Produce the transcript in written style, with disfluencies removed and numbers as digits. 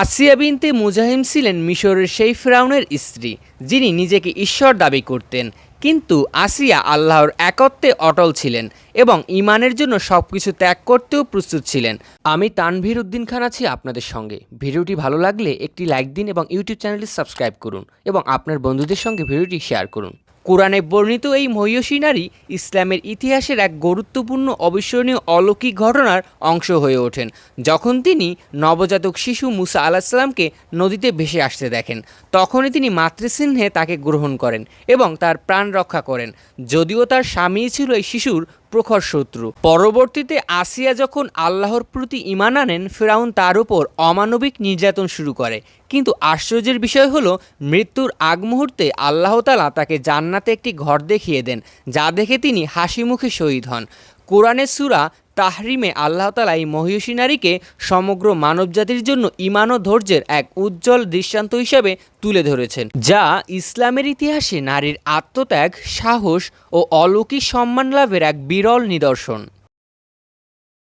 আসিয়া বিনতে মুজাহিম ছিলেন মিশরের সেই ফিরআউনের স্ত্রী, যিনি নিজেকে ঈশ্বর দাবি করতেন। কিন্তু আসিয়া আল্লাহর একত্বে অটল ছিলেন এবং ঈমানের জন্য সবকিছু ত্যাগ করতেও প্রস্তুত ছিলেন। আমি তানভীর উদ্দিন খান আছি আপনাদের সঙ্গে। ভিডিওটি ভালো লাগলে একটি লাইক দিন এবং ইউটিউব চ্যানেলটি সাবস্ক্রাইব করুন এবং আপনার বন্ধুদের সঙ্গে ভিডিওটি শেয়ার করুন। কোরআনে বর্ণিত এই মহিয়সী নারী ইসলামের ইতিহাসের এক গুরুত্বপূর্ণ অবিস্মরণীয় অলৌকিক ঘটনার অংশ হয়ে ওঠেন, যখন তিনি নবজাতক শিশু মুসা আলাহিসাল্লামকে নদীতে ভেসে আসতে দেখেন। তখনই তিনি মাতৃস্নেহে তাকে গ্রহণ করেন এবং তার প্রাণ রক্ষা করেন, যদিও তার স্বামী ছিল এই শিশুর প্রখর শত্রু। পরবর্তীতে আসিয়া যখন আল্লাহর প্রতি ঈমান আনেন, ফিরআউন তার উপর অমানবিক নির্যাতন শুরু করে। কিন্তু আশ্চর্যের বিষয় হলো, মৃত্যুর আগ মুহূর্তে আল্লাহ তাআলা তাকে জান্নাতে একটি ঘর দেখিয়ে দেন, যা দেখে তিনি হাসি মুখে শহীদ হন। কোরআনের সূরা তাহরিমে আল্লাহ তাআলা এই মহিয়সী নারীকে সমগ্র মানবজাতির জন্য ঈমান ও ধৈর্যের এক উজ্জ্বল দৃষ্টান্ত হিসেবে তুলে ধরেছেন, যা ইসলামের ইতিহাসে নারীর আত্মত্যাগ, সাহস ও অলৌকিক সম্মান লাভের এক বিরল নিদর্শন।